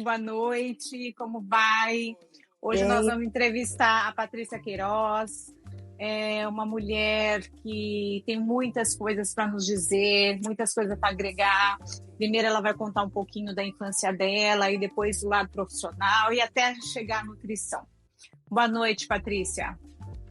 boa noite, como vai? Hoje nós Bem, vamos entrevistar a Patrícia Queiroz, é uma mulher que tem muitas coisas para nos dizer, muitas coisas para agregar. Primeiro ela vai contar um pouquinho da infância dela e depois do lado profissional e até chegar à nutrição. Boa noite, Patrícia.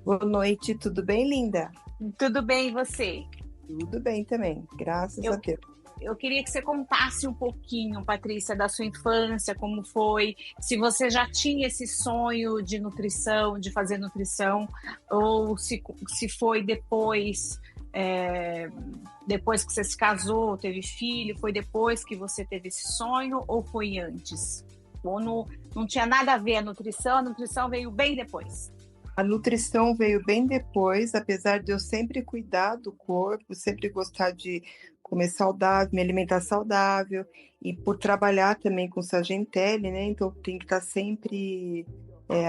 boa noite, tudo bem, linda? Tudo bem e você? Tudo bem também, graças a Eu Deus. Eu queria que você contasse um pouquinho, Patrícia, da sua infância, como foi, se você já tinha esse sonho de nutrição, de fazer nutrição, ou se foi depois, depois que você se casou, teve filho, foi depois que você teve esse sonho, ou foi antes? Ou não tinha nada a ver a nutrição veio bem depois. A nutrição veio bem depois, apesar de eu sempre cuidar do corpo, sempre gostar de comer saudável, me alimentar saudável, e por trabalhar também com Sargentelli, né? Então tem que estar sempre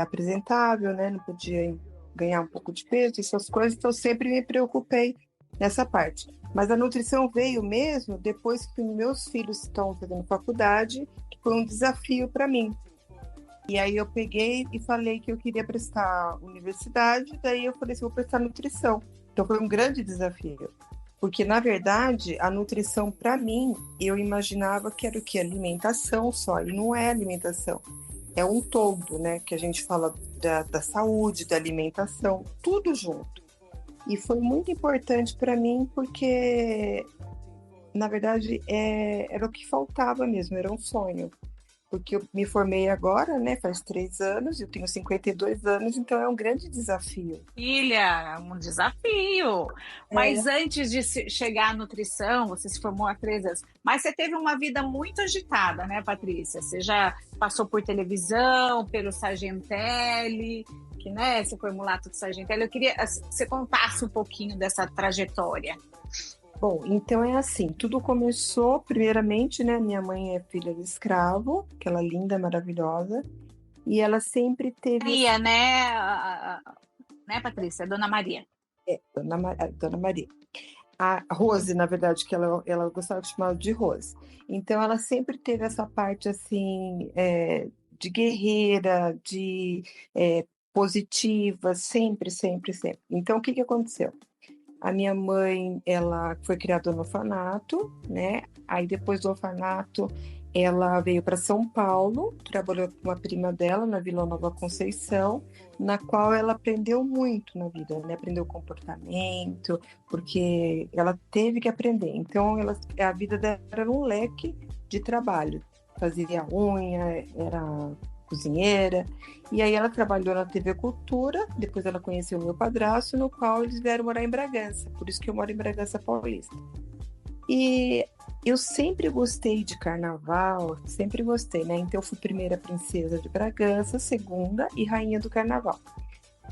apresentável, né? Não podia ganhar um pouco de peso, essas coisas, então eu sempre me preocupei nessa parte. Mas a nutrição veio mesmo depois que meus filhos estão fazendo faculdade, que foi um desafio para mim. E aí eu peguei e falei que eu queria prestar universidade, daí eu falei assim, vou prestar nutrição. Então foi um grande desafio, porque na verdade a nutrição para mim, eu imaginava que era o que? Alimentação só, e não é alimentação. É um todo, né? Que a gente fala da saúde, da alimentação, tudo junto. E foi muito importante para mim porque, na verdade, era o que faltava mesmo, era um sonho porque eu me formei agora, né? Faz 3 anos, eu tenho 52 anos, então é um grande desafio. Filha, um desafio. Mas É, antes de chegar à nutrição, você se formou há 3 anos, mas você teve uma vida muito agitada, né, Patrícia? Você já passou por televisão, pelo Sargentelli, que, né, você foi mulato do Sargentelli. Eu queria que você contasse um pouquinho dessa trajetória. bom, então é assim, tudo começou, primeiramente, né? Minha mãe é filha de escravo, aquela linda, maravilhosa, e ela sempre teve esse. Maria, né, né, Patrícia? Dona Maria. Dona Maria. A Rose, na verdade, que ela gostava de chamar de Rose. Então, ela sempre teve essa parte, assim, de guerreira, de positiva, sempre, sempre, sempre. Então, o que que aconteceu? A minha mãe, ela foi criada no orfanato, né? Aí depois do orfanato, ela veio para São Paulo, trabalhou com uma prima dela na Vila Nova Conceição, na qual ela aprendeu muito na vida, né? Aprendeu comportamento, porque ela teve que aprender. Então, a vida dela era um leque de trabalho. Fazia unha, era cozinheira, e aí ela trabalhou na TV Cultura, depois ela conheceu o meu padrasto, no qual eles vieram morar em Bragança, por isso que eu moro em Bragança Paulista. E eu sempre gostei de carnaval, sempre gostei, né? Então eu fui primeira princesa de Bragança, segunda e rainha do carnaval.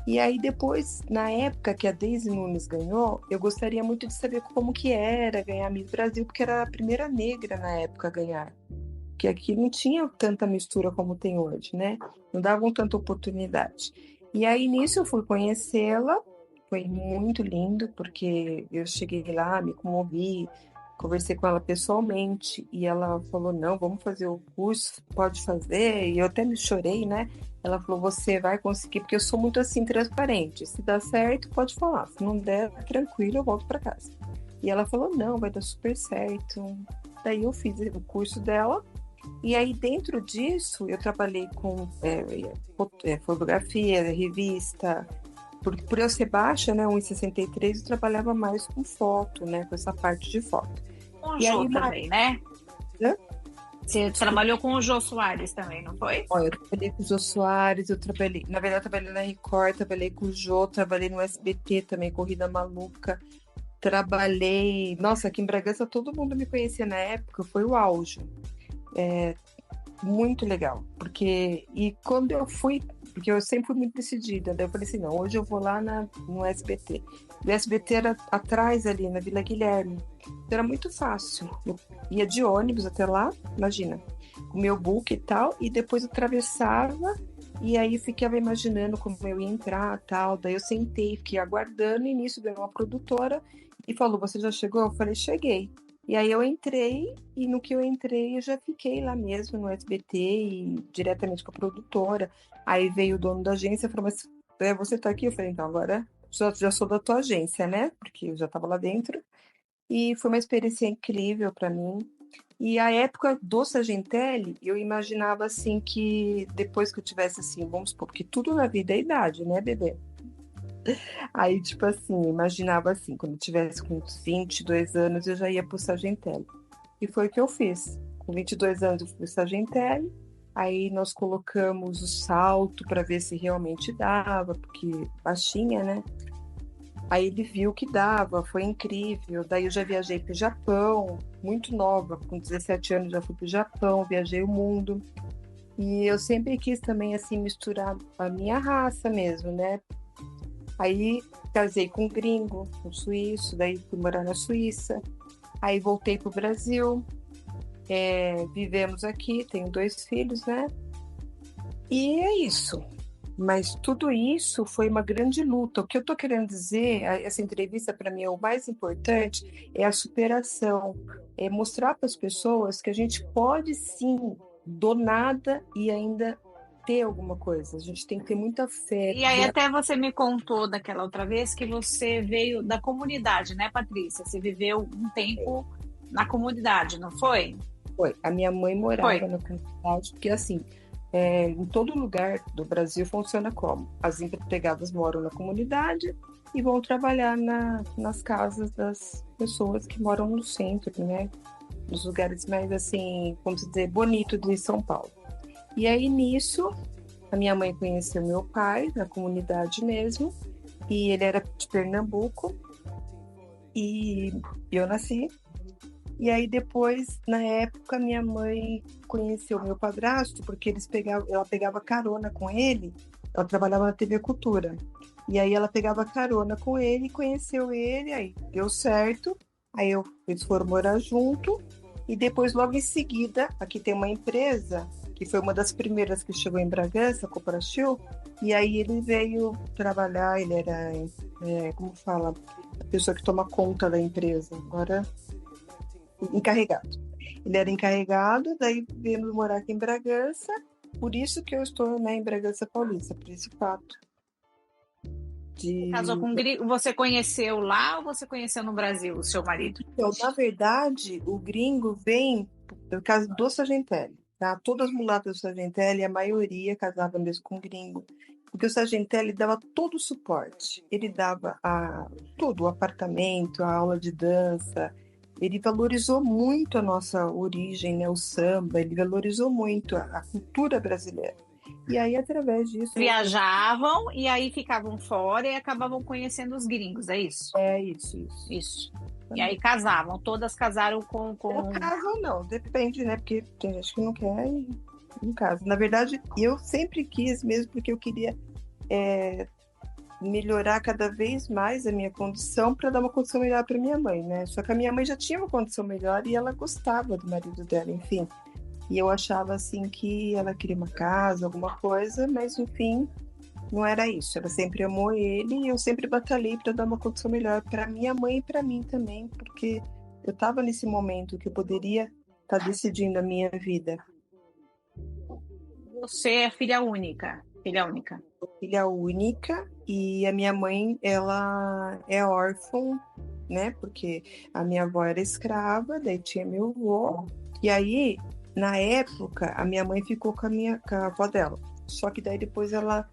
E aí depois, na época que a Daisy Nunes ganhou, eu gostaria muito de saber como que era ganhar Miss Brasil, porque era a primeira negra na época a ganhar, que aqui não tinha tanta mistura como tem hoje, né? Não davam tanta oportunidade. E aí nisso eu fui conhecê-la, foi muito lindo, porque eu cheguei lá, me comovi, conversei com ela pessoalmente, e ela falou, não, vamos fazer o curso, pode fazer, e eu até me chorei, né? Ela falou, você vai conseguir, porque eu sou muito assim, transparente, se dá certo, pode falar, se não der, tranquilo, eu volto para casa. E ela falou, não, vai dar super certo. Daí eu fiz o curso dela, e aí, dentro disso, eu trabalhei com fotografia, revista. Por eu ser baixa, né, 1,63, eu trabalhava mais com foto, né, com essa parte de foto. Com o E Jô aí, também, né? Hã? Você Desculpa, trabalhou com o Jô Soares também, não foi? ó, eu trabalhei com o Jô Soares, na verdade, eu trabalhei na Record, trabalhei com o Jô, trabalhei no SBT também, Corrida Maluca. Trabalhei. Nossa, aqui em Bragança todo mundo me conhecia na época, foi o auge. Muito legal, porque e quando eu fui, porque eu sempre fui muito decidida, daí eu falei assim, não, hoje eu vou lá no SBT. O SBT era atrás ali, na Vila Guilherme, então era muito fácil, eu ia de ônibus até lá, imagina, com o meu book e tal, e depois eu atravessava, e aí ficava imaginando como eu ia entrar tal, daí eu sentei, fiquei aguardando, e nisso veio uma produtora e falou, você já chegou? Eu falei, cheguei. E aí eu entrei, e no que eu entrei, eu já fiquei lá mesmo no SBT e diretamente com a produtora. Aí veio o dono da agência e falou, mas você tá aqui? Eu falei, então agora já sou da tua agência, né? Porque eu já estava lá dentro. E foi uma experiência incrível para mim. E a época do Sargentelli, eu imaginava assim que depois que eu tivesse assim, vamos supor, porque tudo na vida é idade, né, bebê? Aí, tipo assim, imaginava assim, quando eu tivesse com uns 22 anos, eu já ia pro Sargentelli. E foi o que eu fiz. Com 22 anos eu fui pro Sargentelli, aí nós colocamos o salto para ver se realmente dava, porque baixinha, né? Aí ele viu que dava, foi incrível. Daí eu já viajei para o Japão, muito nova, com 17 anos já fui para o Japão, viajei o mundo. E eu sempre quis também assim misturar a minha raça mesmo, né? Aí casei com um gringo, um suíço, daí fui morar na Suíça. Aí voltei para o Brasil, vivemos aqui, tenho 2 filhos, né? E é isso. Mas tudo isso foi uma grande luta. O que eu estou querendo dizer, essa entrevista para mim, o mais importante é a superação, é mostrar para as pessoas que a gente pode sim, do nada e ainda ter alguma coisa. A gente tem que ter muita fé. E aí até você me contou daquela outra vez que você veio da comunidade, né, Patrícia? Você viveu um tempo na comunidade, não foi? Foi. A minha mãe Foi. morava na comunidade, porque assim, em todo lugar do Brasil funciona como? As empregadas moram na comunidade e vão trabalhar nas casas das pessoas que moram no centro, né? Nos lugares mais, assim, vamos dizer, bonito de São Paulo. E aí, nisso, a minha mãe conheceu meu pai, na comunidade mesmo, e ele era de Pernambuco, e eu nasci. E aí depois, na época, minha mãe conheceu meu padrasto, porque ela pegava carona com ele, ela trabalhava na TV Cultura. E aí ela pegava carona com ele, conheceu ele, aí deu certo. Eles foram morar junto. E depois, logo em seguida, aqui tem uma empresa, que foi uma das primeiras que chegou em Bragança, a Cooperatil, e aí ele veio trabalhar, ele era, como fala, a pessoa que toma conta da empresa. Agora encarregado. Ele era encarregado, daí viemos morar aqui em Bragança, por isso que eu estou, né, em Bragança Paulista, por esse fato Você casou de... com um gringo, você conheceu lá ou você conheceu no Brasil o seu marido? Então, na verdade, o gringo vem por causa do Sargentelli, tá? Todas as mulatas do Sargentelli, a maioria casava mesmo com gringo, porque o Sargentelli dava todo o suporte. Ele dava tudo, o apartamento, a aula de dança. Ele valorizou muito a nossa origem, né? O samba, ele valorizou muito a cultura brasileira. E aí, através disso, Viajavam e aí ficavam fora e acabavam conhecendo os gringos, é isso? isso. Isso. E aí casavam, todas casaram No com... caso, não, depende, né? Porque tem gente que não quer e não casa. Na verdade, eu sempre quis mesmo, porque eu queria melhorar cada vez mais a minha condição para dar uma condição melhor para minha mãe, né? Só que a minha mãe já tinha uma condição melhor e ela gostava do marido dela, enfim. E eu achava assim que ela queria uma casa, alguma coisa, mas enfim, não era isso. Ela sempre amou ele e eu sempre batalhei para dar uma condição melhor para minha mãe e para mim também, porque eu estava nesse momento que eu poderia estar decidindo a minha vida. Você é filha única, filha única. Filha única e a minha mãe, ela é órfã, né? Porque a minha avó era escrava, daí tinha meu avô. E aí, na época, a minha mãe ficou com a avó dela. Só que daí depois ela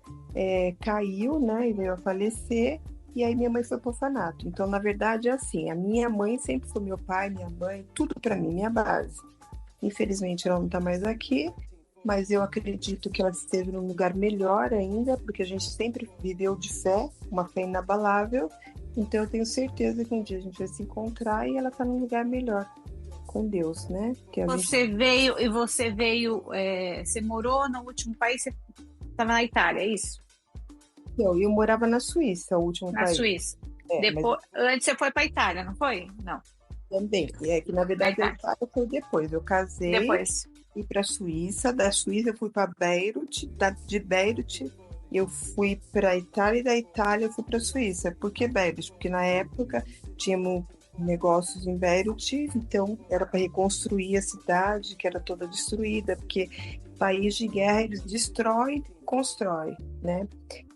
caiu, né? E veio a falecer. E aí minha mãe foi pro orfanato. Então, na verdade, é assim, a minha mãe sempre foi meu pai, minha mãe, tudo para mim, minha base. Infelizmente, ela não tá mais aqui, mas eu acredito que ela esteve num lugar melhor ainda, porque a gente sempre viveu de fé, uma fé inabalável. Então eu tenho certeza que um dia a gente vai se encontrar e ela está num lugar melhor com Deus, né? Você veio, você morou no último país, você estava na Itália, é isso? Eu morava na Suíça, o último Na país. Suíça. Mas Antes você foi para a Itália, não foi? Não. também. É que na verdade a Itália foi depois. Eu casei, Depois. fui para a Suíça, da Suíça eu fui para Beirut, de Beirut eu fui para a Itália e da Itália eu fui para a Suíça. Por que Beirut? Porque na época tínhamos negócios em Beirut, então era para reconstruir a cidade, que era toda destruída, porque país de guerra eles destrói e constrói, né?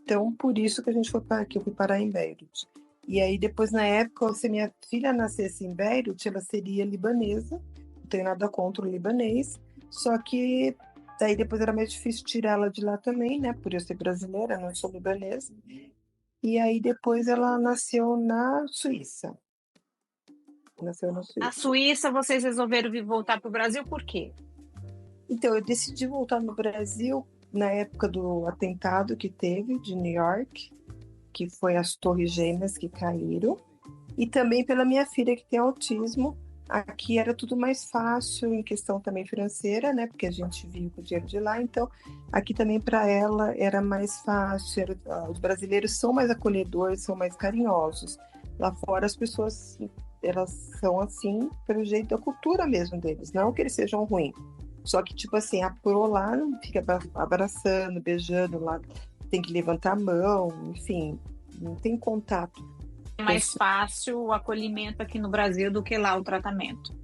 Então, por isso que a gente foi para que eu fui parar em Beirut. E aí depois, na época, se minha filha nascesse em Beirut, ela seria libanesa, não tenho nada contra o libanês, só que daí depois era mais difícil tirá-la de lá também, né? Por eu ser brasileira, não sou libanesa. E aí depois ela nasceu na Suíça. Nasceu na Na Suíça. Suíça, vocês resolveram vir voltar para o Brasil por quê? Então, eu decidi voltar no Brasil na época do atentado que teve de New York, que foi as Torres Gêmeas que caíram, e também pela minha filha que tem autismo. Aqui era tudo mais fácil em questão também financeira, né? Porque a gente vive com o dinheiro de lá, então aqui também para ela era mais fácil. Os brasileiros são mais acolhedores, são mais carinhosos. Lá fora as pessoas elas são assim pelo jeito da cultura mesmo deles, não que eles sejam ruins. Só que tipo assim, a pro lá não fica abraçando, beijando lá, tem que levantar a mão, enfim, não tem contato. É mais fácil o acolhimento aqui no Brasil do que lá o tratamento.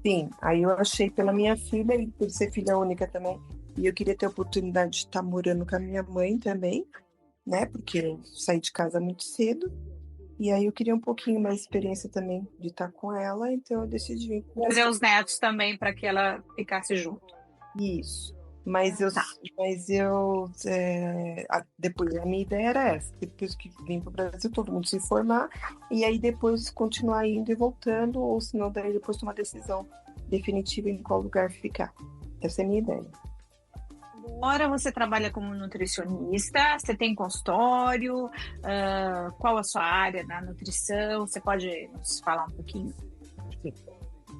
Sim, aí eu achei pela minha filha, e por ser filha única também, e eu queria ter a oportunidade de estar morando com a minha mãe também, né? Porque eu saí de casa muito cedo, e aí eu queria um pouquinho mais de experiência também de estar com ela, então eu decidi vir para o Trazer Brasil. os netos também para que ela ficasse junto. Isso. Mas depois a minha ideia era essa, depois que vim para o Brasil, todo mundo se formar, e aí depois continuar indo e voltando, ou se não, daí depois tomar decisão definitiva em qual lugar ficar. Essa é a minha ideia. Agora você trabalha como nutricionista, você tem consultório, qual a sua área na nutrição? Você pode nos falar um pouquinho?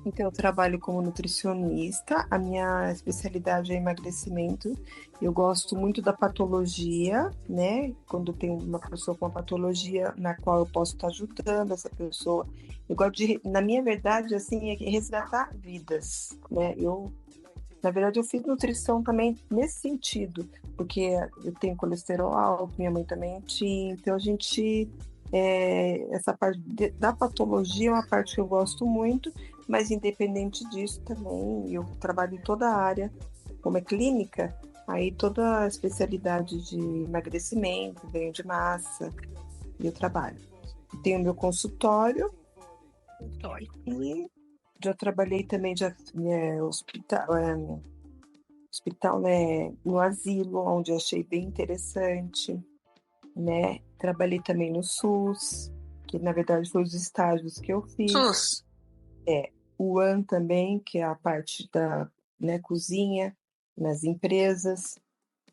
Então, eu trabalho como nutricionista, a minha especialidade é emagrecimento. Eu gosto muito da patologia, né? Quando tem uma pessoa com uma patologia na qual eu posso estar ajudando essa pessoa. Eu gosto na minha verdade, assim, é resgatar vidas, né? Na verdade, eu fiz nutrição também nesse sentido, porque eu tenho colesterol alto, minha mãe também tinha, então a gente essa parte da patologia é uma parte que eu gosto muito, mas independente disso também, eu trabalho em toda a área, como é clínica, aí toda a especialidade de emagrecimento, ganho de massa, eu trabalho. Tenho meu consultório e já trabalhei também hospital, né, no asilo, onde eu achei bem interessante, né? Trabalhei também no SUS, que na verdade foi os estágios que eu fiz. SUS. O AN também, que é a parte da, né, cozinha, nas empresas.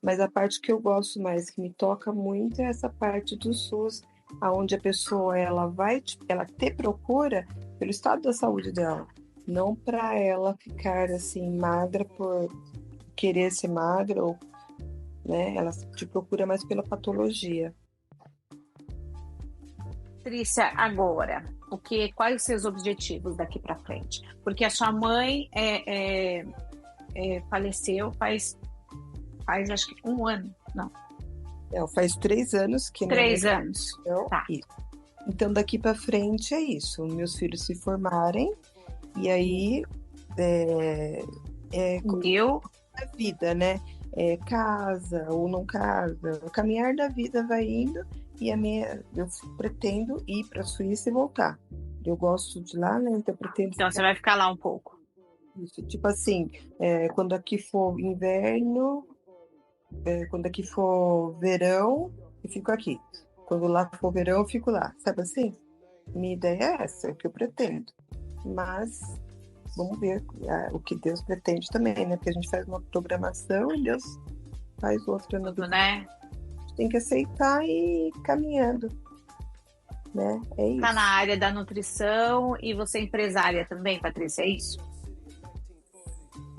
Mas a parte que eu gosto mais, que me toca muito, é essa parte do SUS, aonde a pessoa ela te procura pelo estado da saúde dela, não para ela ficar assim magra por querer ser magra, ou, né? Ela te procura mais pela patologia. Patrícia, agora, quais os seus objetivos daqui para frente? Porque a sua mãe faleceu faz acho que um ano, não. Faz 3 anos que minha 3 mãe anos. faleceu. Tá. Então, daqui para frente é isso. Meus filhos se formarem e aí Eu a vida, né? Casa ou não casa, o caminhar da vida vai indo e eu pretendo ir para a Suíça e voltar. Eu gosto de lá, né? Então, eu pretendo Então você vai ficar lá um pouco. isso. Tipo assim, quando aqui for inverno, quando aqui for verão, eu fico aqui. Quando lá for verão, eu fico lá. Sabe assim? Minha ideia é essa, é o que eu pretendo. Mas vamos ver o que Deus pretende também, né? Porque a gente faz uma programação e Deus faz outra na vida. Né? A gente tem que aceitar e ir caminhando, né? É isso. Tá na área da nutrição e você é empresária também, Patrícia, é isso?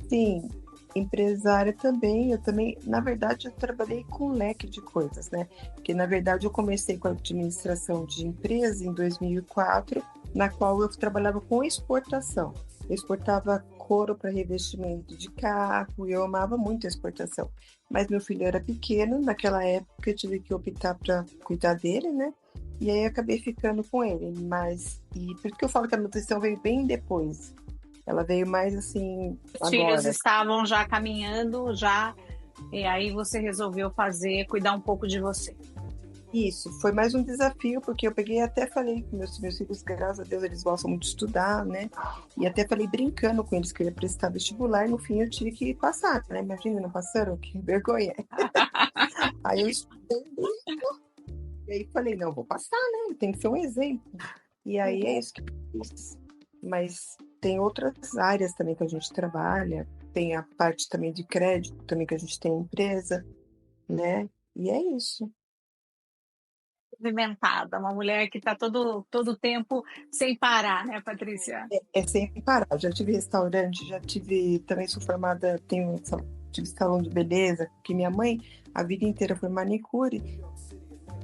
Sim, empresária também. Eu também, na verdade, eu trabalhei com um leque de coisas, né? Porque, na verdade, eu comecei com a administração de empresa em 2004, na qual eu trabalhava com exportação. Eu exportava couro para revestimento de carro, e eu amava muito a exportação. Mas meu filho era pequeno, naquela época eu tive que optar para cuidar dele, né? E aí eu acabei ficando com ele, mas e por isso que eu falo que a nutrição veio bem depois. Ela veio mais assim Os filhos agora. estavam já caminhando, já, e aí você resolveu fazer, cuidar um pouco de você. Isso, foi mais um desafio, porque eu peguei e até falei com meus filhos, graças a Deus, eles gostam muito de estudar, né? E até falei brincando com eles que eu ia prestar vestibular, e no fim eu tive que passar, né? Imagina, não passaram? Que vergonha. Aí eu estudei muito, e aí falei, não, vou passar, né? Tem que ser um exemplo. E aí é isso que eu fiz. Mas tem outras áreas também que a gente trabalha, tem a parte também de crédito, também que a gente tem empresa, né? E é isso. Movimentada, uma mulher que está todo tempo sem parar, né, Patrícia? É sem parar. Já tive restaurante, já tive. Também sou formada, tive salão de beleza, porque minha mãe, a vida inteira foi manicure,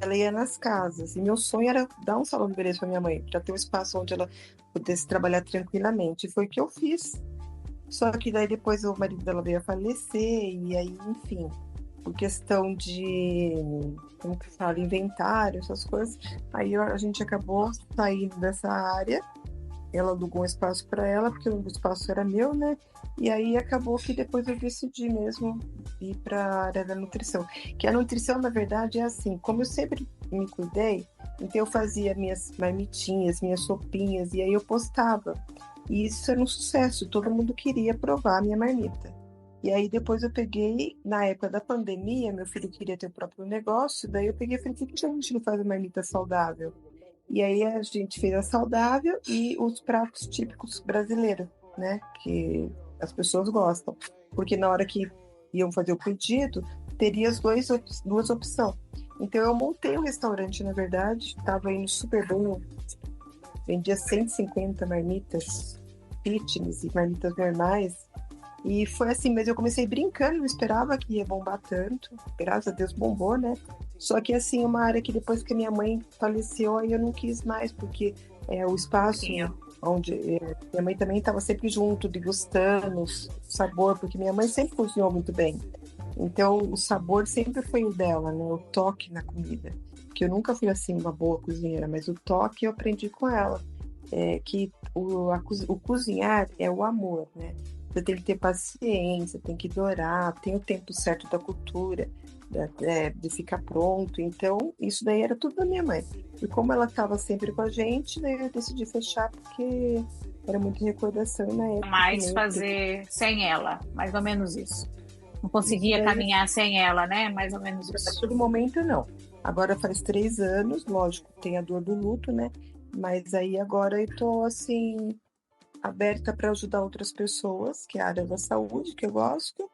ela ia nas casas. E meu sonho era dar um salão de beleza para minha mãe, para ter um espaço onde ela pudesse trabalhar tranquilamente. E foi o que eu fiz. Só que daí depois o marido dela veio a falecer, e aí, enfim, por questão de, como que fala, inventário, essas coisas, aí a gente acabou saindo dessa área. Ela alugou um espaço para ela, porque o espaço era meu, né? E aí acabou que depois eu decidi mesmo ir para a área da nutrição. Que a nutrição, na verdade, é assim, como eu sempre me cuidei, então eu fazia minhas marmitinhas, minhas sopinhas, e aí eu postava. E isso era um sucesso, todo mundo queria provar a minha marmita. E aí depois eu peguei, na época da pandemia, meu filho queria ter o próprio negócio, daí eu peguei e falei, por que a gente não faz uma marmita saudável? E aí a gente fez a saudável e os pratos típicos brasileiros, né? Que as pessoas gostam. Porque na hora que iam fazer o pedido, teria duas opções. Então eu montei um restaurante, na verdade, estava indo super bem, vendia 150 marmitas fitness e marmitas normais. E foi assim, mas eu comecei brincando, não esperava que ia bombar tanto. Graças a Deus bombou, né? Só que assim, uma área que depois que minha mãe faleceu, aí eu não quis mais, porque o espaço Sim. onde minha mãe também estava sempre junto, degustando o sabor, porque minha mãe sempre cozinhou muito bem. Então, o sabor sempre foi o dela, né? O toque na comida. Que eu nunca fui assim uma boa cozinheira, mas o toque eu aprendi com ela. Que o cozinhar é o amor, né? Você tem que ter paciência, tem que dourar, tem o tempo certo da cultura, de ficar pronto. Então, isso daí era tudo da minha mãe. E como ela estava sempre com a gente, daí eu decidi fechar porque era muita recordação e na época Mais também eu precisava. fazer sem ela, mais ou menos isso. Não Isso conseguia daí, caminhar sem ela, né? Mais ou menos isso. naquele momento, não. Agora faz 3 anos, lógico, tem a dor do luto, né? Mas aí agora eu tô assim, aberta para ajudar outras pessoas, que é a área da saúde, que eu gosto.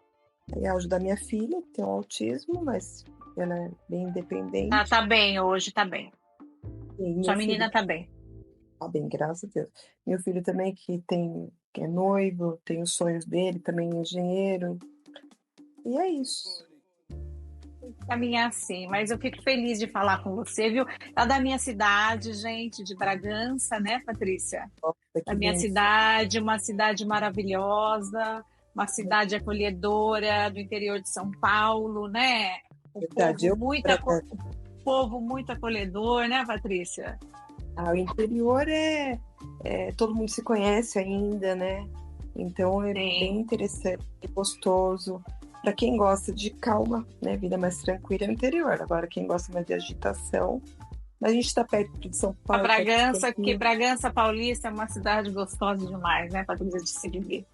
E ajudar minha filha, que tem um autismo, mas ela é bem Tá, independente. tá bem hoje, tá bem. E meu Sua filho menina tá bem. tá bem, graças a Deus. Meu filho também, que é noivo, tem os sonhos dele, também é engenheiro. E é isso. Caminhar sim, mas eu fico feliz de falar com você, viu? Tá da minha cidade, gente, de Bragança, né, Patrícia? Nossa, Da que minha benção. cidade, uma cidade maravilhosa, uma cidade acolhedora do interior de São Paulo, né? O Verdade, povo eu muito, o povo muito acolhedor, né, Patrícia? o interior todo mundo se conhece ainda, né? Então é bem Sim. interessante, gostoso. Para quem gosta de calma, né, vida mais tranquila é o interior. Agora, quem gosta mais de agitação, a gente está perto de São A Paulo, perto de Bragança, que Campinas, Bragança Paulista é uma cidade gostosa demais, né, Patrícia, de se viver.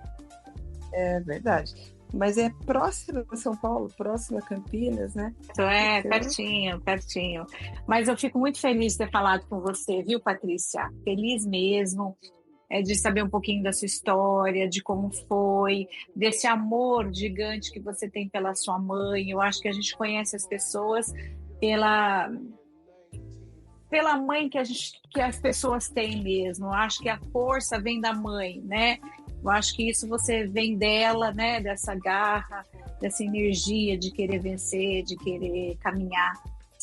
é verdade. Mas é próxima a São Paulo, próxima a Campinas, né? Então é Então, pertinho, pertinho. Mas eu fico muito feliz de ter falado com você, viu, Patrícia? Feliz mesmo, de saber um pouquinho da sua história, de como foi, desse amor gigante que você tem pela sua mãe. Eu acho que a gente conhece as pessoas pela, pela mãe que as pessoas têm mesmo. Eu acho que a força vem da mãe, né? Eu acho que isso você vem dela, né? Dessa garra, dessa energia de querer vencer, de querer caminhar.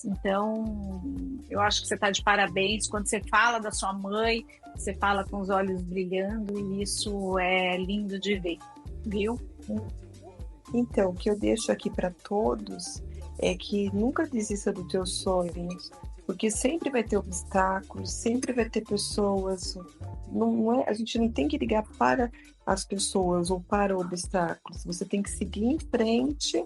Então, eu acho que você está de parabéns. Quando você fala da sua mãe, você fala com os olhos brilhando e isso é lindo de ver, viu? então, o que eu deixo aqui para todos é que nunca desista dos teus sonhos, porque sempre vai ter obstáculos, sempre vai ter pessoas. Não é, a gente não tem que ligar para as pessoas ou para obstáculos. Você tem que seguir em frente,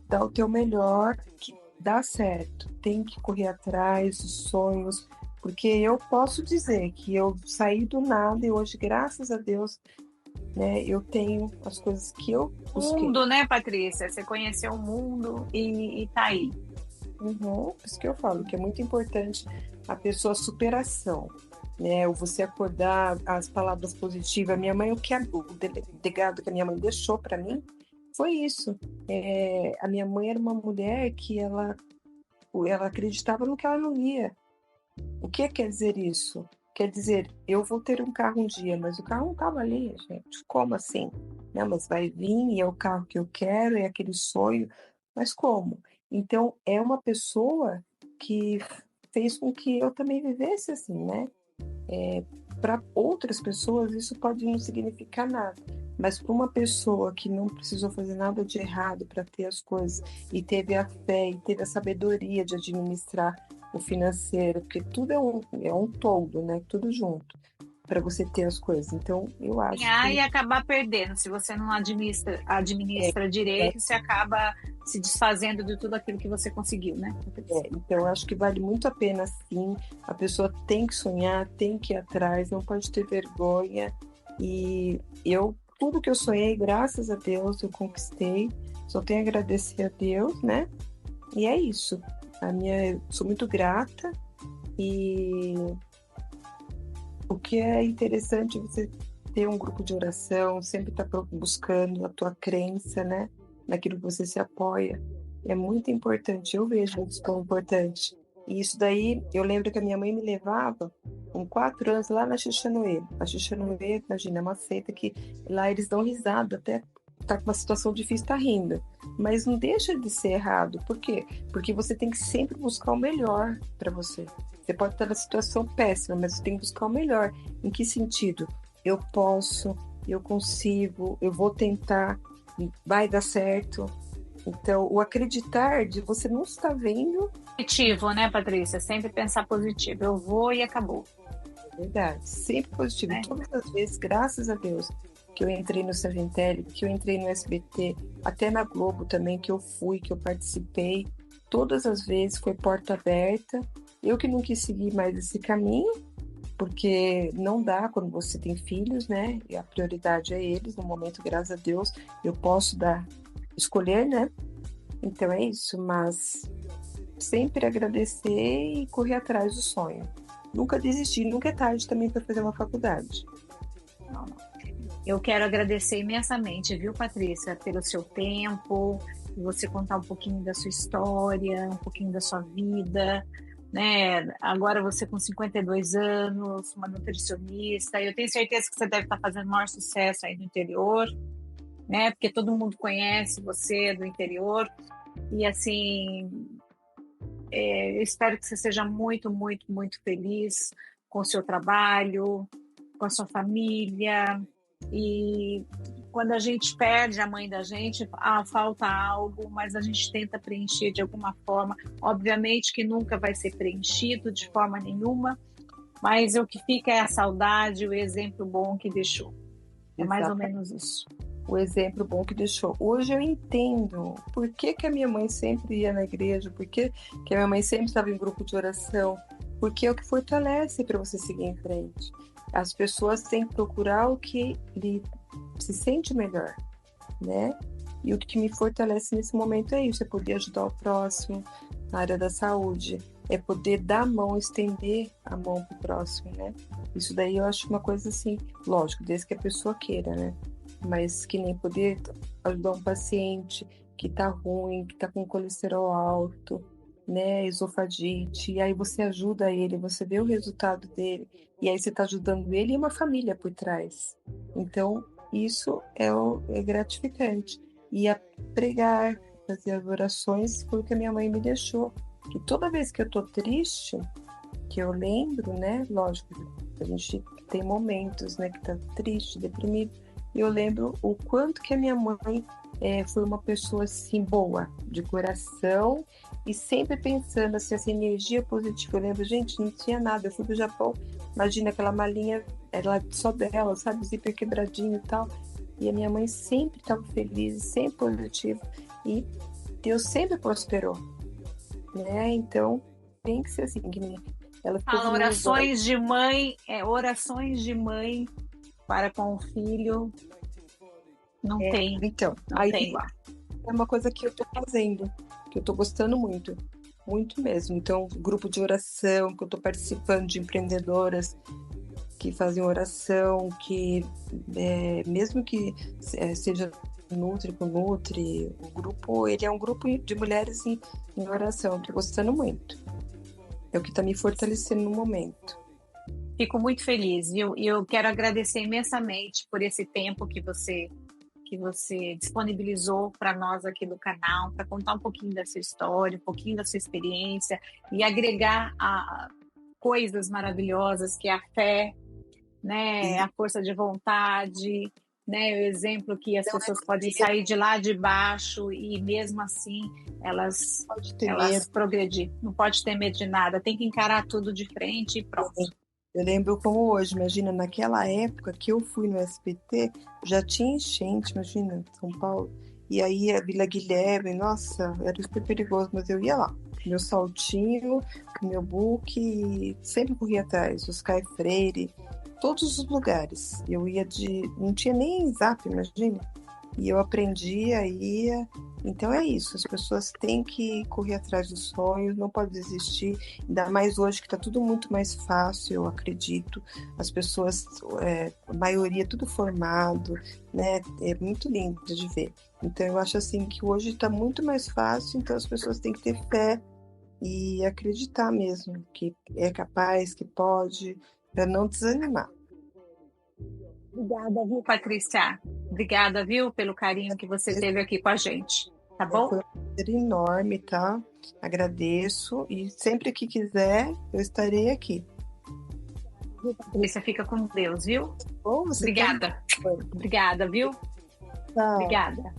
dar o teu melhor, que dá certo. Tem que correr atrás dos sonhos, porque eu posso dizer que eu saí do nada e hoje, graças a Deus, né, eu tenho as coisas que eu busquei. Mundo, né, Patrícia? Você conheceu o mundo e tá aí. Por isso que eu falo que é muito importante a pessoa superação, né? Ou você acordar as palavras positivas. A minha mãe, o legado que a minha mãe deixou para mim foi isso. A minha mãe era uma mulher que ela acreditava no que ela não via. O que quer dizer isso? Quer dizer, eu vou ter um carro um dia, mas o carro não estava ali, gente. Como assim? Não, mas vai vir e é o carro que eu quero, é aquele sonho. Mas como? Então, é uma pessoa que fez com que eu também vivesse assim, né? Para outras pessoas, isso pode não significar nada. Mas para uma pessoa que não precisou fazer nada de errado para ter as coisas, e teve a fé, e teve a sabedoria de administrar o financeiro, porque tudo é um todo, né? Tudo junto, para você ter as coisas. Então, eu acho Ganhar que e acabar perdendo. Se você não é, administra é, direito, você acaba se desfazendo de tudo aquilo que você conseguiu, né, Patrícia? então, eu acho que vale muito a pena, sim. A pessoa tem que sonhar, tem que ir atrás, não pode ter vergonha. E tudo que eu sonhei, graças a Deus, eu conquistei. Só tenho a agradecer a Deus, né? E é isso. Sou muito grata e o que é interessante é você ter um grupo de oração, sempre estar buscando a tua crença, né? Naquilo que você se apoia. É muito importante, eu vejo isso como importante. E isso daí, eu lembro que a minha mãe me levava com 4 anos lá na Xixanoe. A Xixanoe, imagina, é uma seita que lá eles dão risada, até tá com uma situação difícil, tá rindo. Mas não deixa de ser errado. Por quê? Porque você tem que sempre buscar o melhor para você. Você pode estar na situação péssima, mas você tem que buscar o melhor. Em que sentido? Eu posso, eu consigo, eu vou tentar, vai dar certo. Então, o acreditar de você não estar vendo. Positivo, né, Patrícia? Sempre pensar positivo. Eu vou e acabou. É verdade, sempre positivo. Né? Todas as vezes, graças a Deus, que eu entrei no Sargentelli, que eu entrei no SBT, até na Globo também, que eu fui, que eu participei, todas as vezes foi porta aberta. Eu que não quis seguir mais esse caminho, porque não dá quando você tem filhos, né? E a prioridade é eles. No momento, graças a Deus, eu posso escolher, né? Então é isso, mas sempre agradecer e correr atrás do sonho. Nunca desistir, nunca é tarde também para fazer uma faculdade. Não, não. Eu quero agradecer imensamente, viu, Patrícia, pelo seu tempo, você contar um pouquinho da sua história, um pouquinho da sua vida, né? Agora você com 52 anos, uma nutricionista, eu tenho certeza que você deve estar fazendo maior sucesso aí no interior, né? Porque todo mundo conhece você do interior. E assim, eu espero que você seja muito, muito, muito feliz com o seu trabalho, com a sua família. E quando a gente perde a mãe da gente, falta algo, mas a gente tenta preencher de alguma forma. Obviamente que nunca vai ser preenchido de forma nenhuma, mas o que fica é a saudade, o exemplo bom que deixou. É mais ou menos isso. O exemplo bom que deixou. Hoje eu entendo por que a minha mãe sempre ia na igreja, por que a minha mãe sempre estava em grupo de oração, porque é o que fortalece para você seguir em frente. As pessoas têm que procurar o que lhe se sente melhor, né? E o que me fortalece nesse momento é isso, é poder ajudar o próximo na área da saúde, é poder dar a mão, estender a mão para o próximo, né? Isso daí eu acho uma coisa assim, lógico, desde que a pessoa queira, né? Mas que nem poder ajudar um paciente que tá ruim, que tá com colesterol alto, né, esofagite, e aí você ajuda ele, você vê o resultado dele, e aí você tá ajudando ele e uma família por trás. Então, isso é gratificante. E a pregar, fazer as orações foi o que a minha mãe me deixou. Que toda vez que eu tô triste, que eu lembro, né, lógico, a gente tem momentos, né, que tá triste, deprimido, e eu lembro o quanto que a minha mãe foi uma pessoa assim boa, de coração, e sempre pensando assim, essa energia positiva. Eu lembro, gente, não tinha nada. Eu fui pro Japão, imagina aquela malinha, era só dela, sabe, zíper quebradinho e tal. E a minha mãe sempre estava feliz, sempre positiva. E Deus sempre prosperou, né? Então, tem que ser assim, que nem ela ficou Fala viúva. orações de mãe para com o filho. Não tem, Então, não aí tem igual. é uma coisa que eu tô fazendo, que eu tô gostando muito, muito mesmo. Então, grupo de oração, que eu tô participando de empreendedoras que fazem oração, que mesmo que seja Nutri com Nutri, o grupo, ele é um grupo de mulheres em oração, tô gostando muito. É o que tá me fortalecendo no momento. Fico muito feliz, viu? E eu quero agradecer imensamente por esse tempo que você disponibilizou para nós aqui do canal, para contar um pouquinho da sua história, um pouquinho da sua experiência e agregar coisas maravilhosas que é a fé, né, a força de vontade, né, o exemplo que as pessoas podem sair de lá de baixo e mesmo assim Pode ter medo. elas progredir. Não pode ter medo de nada, tem que encarar tudo de frente e pronto. Eu lembro como hoje, imagina, naquela época que eu fui no SBT, já tinha enchente, imagina, São Paulo. E aí a Vila Guilherme, nossa, era super perigoso, mas eu ia lá. Meu saltinho, meu book, e sempre corria atrás, os Caio Freire, todos os lugares. Eu ia não tinha nem Zap, imagina. E eu aprendia, ia. Então é isso, as pessoas têm que correr atrás dos sonhos, não pode desistir, ainda mais hoje que está tudo muito mais fácil, eu acredito. As pessoas, a maioria tudo formado, né? É muito lindo de ver. Então eu acho assim que hoje está muito mais fácil, então as pessoas têm que ter fé e acreditar mesmo que é capaz, que pode, para não desanimar. Obrigada, viu, Patrícia? Obrigada, viu, pelo carinho que você teve aqui com a gente, tá bom? Foi um prazer enorme, tá? Agradeço e sempre que quiser eu estarei aqui. Patrícia, fica com Deus, viu? Bom, você Obrigada. também. Obrigada, viu? Tchau. Obrigada.